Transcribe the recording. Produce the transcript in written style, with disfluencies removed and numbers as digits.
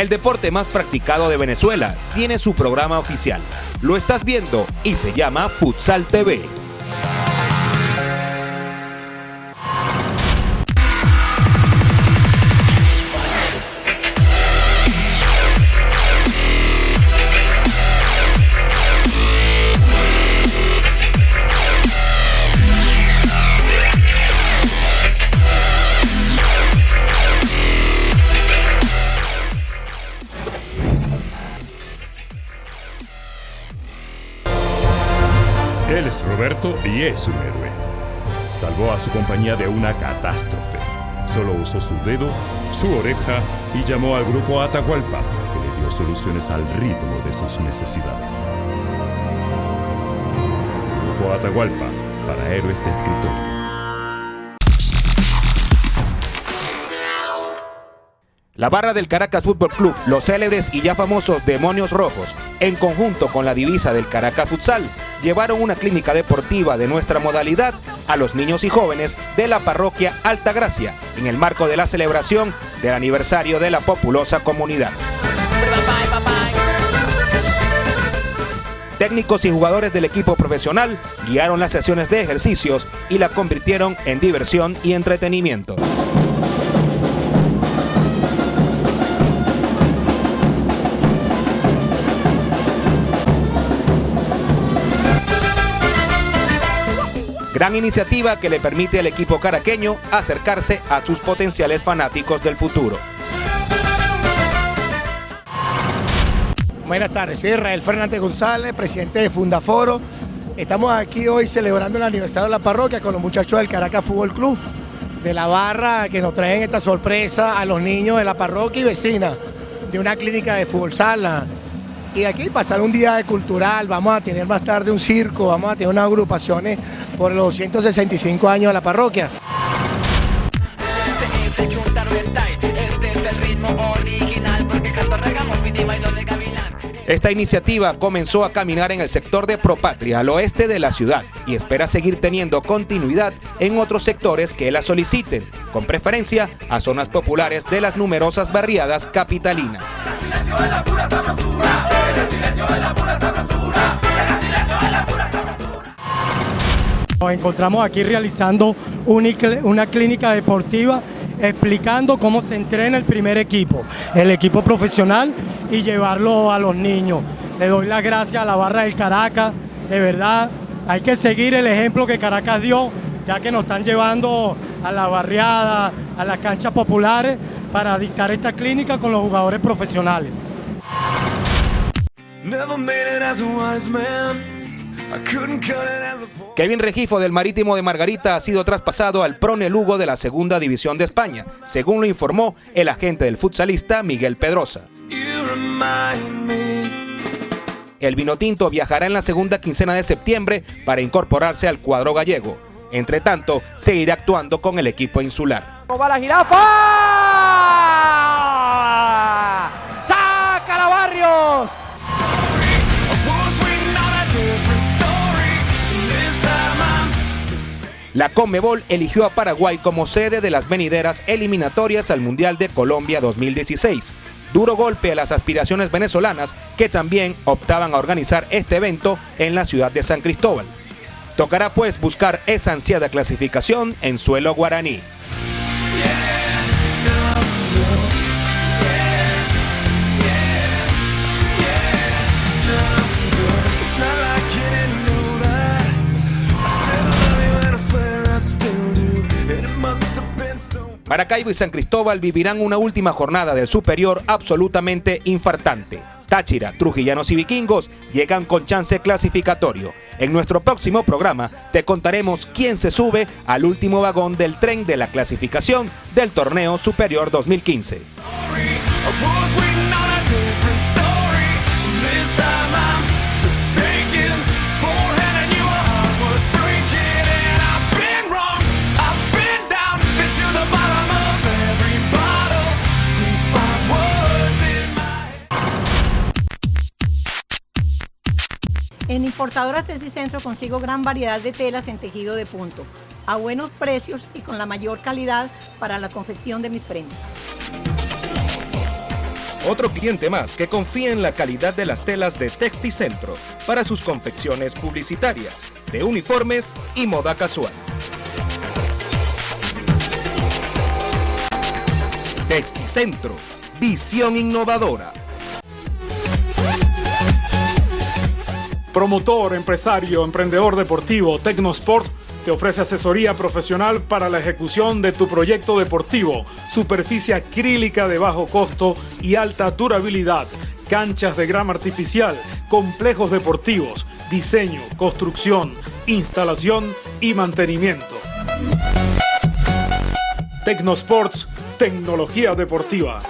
El deporte más practicado de Venezuela tiene su programa oficial. Lo estás viendo y se llama Futsal TV. Él es Roberto y es un héroe. Salvó a su compañía de una catástrofe. Solo usó su dedo, su oreja y llamó al grupo Atahualpa, que le dio soluciones al ritmo de sus necesidades. Grupo Atahualpa, para héroes de escritorio. La barra del Caracas Fútbol Club, los célebres y ya famosos Demonios Rojos, en conjunto con la divisa del Caracas Futsal, llevaron una clínica deportiva de nuestra modalidad a los niños y jóvenes de la parroquia Altagracia, en el marco de la celebración del aniversario de la populosa comunidad. Técnicos y jugadores del equipo profesional guiaron las sesiones de ejercicios y la convirtieron en diversión y entretenimiento. Gran iniciativa que le permite al equipo caraqueño acercarse a sus potenciales fanáticos del futuro. Buenas tardes, soy Israel Fernández González, presidente de Fundaforo. Estamos aquí hoy celebrando el aniversario de la parroquia con los muchachos del Caracas Fútbol Club, de la barra que nos traen esta sorpresa a los niños de la parroquia y vecina de una clínica de fútbol sala. Y aquí pasar un día cultural, vamos a tener más tarde un circo, vamos a tener unas agrupaciones por los 165 años de la parroquia. Esta iniciativa comenzó a caminar en el sector de Propatria, al oeste de la ciudad, y espera seguir teniendo continuidad en otros sectores que la soliciten, con preferencia a zonas populares de las numerosas barriadas capitalinas. Nos encontramos aquí realizando una clínica deportiva explicando cómo se entrena el primer equipo, el equipo profesional, y llevarlo a los niños. Le doy las gracias a la barra del Caracas, de verdad, hay que seguir el ejemplo que Caracas dio, ya que nos están llevando a la barriada, a las canchas populares, para dictar esta clínica con los jugadores profesionales. Kevin Regifo del Marítimo de Margarita ha sido traspasado al Prone Lugo de la Segunda División de España, según lo informó el agente del futsalista Miguel Pedrosa. El vinotinto viajará en la segunda quincena de septiembre para incorporarse al cuadro gallego. Entre tanto, seguirá actuando con el equipo insular. ¡Va la jirafa! ¡Sácala, Barrios! La Conmebol eligió a Paraguay como sede de las venideras eliminatorias al Mundial de Colombia 2016. Duro golpe a las aspiraciones venezolanas que también optaban a organizar este evento en la ciudad de San Cristóbal. Tocará pues buscar esa ansiada clasificación en suelo guaraní. Maracaibo y San Cristóbal vivirán una última jornada del superior absolutamente infartante. Táchira, Trujillanos y Vikingos llegan con chance clasificatorio. En nuestro próximo programa te contaremos quién se sube al último vagón del tren de la clasificación del Torneo Superior 2015. En Importadoras Testicentro consigo gran variedad de telas en tejido de punto, a buenos precios y con la mayor calidad para la confección de mis prendas. Otro cliente más que confía en la calidad de las telas de Texticentro para sus confecciones publicitarias, de uniformes y moda casual. Texticentro, visión innovadora. Promotor, empresario, emprendedor deportivo, Tecnosport te ofrece asesoría profesional para la ejecución de tu proyecto deportivo, superficie acrílica de bajo costo y alta durabilidad, canchas de grama artificial, complejos deportivos, diseño, construcción, instalación y mantenimiento. Tecnosports, tecnología deportiva.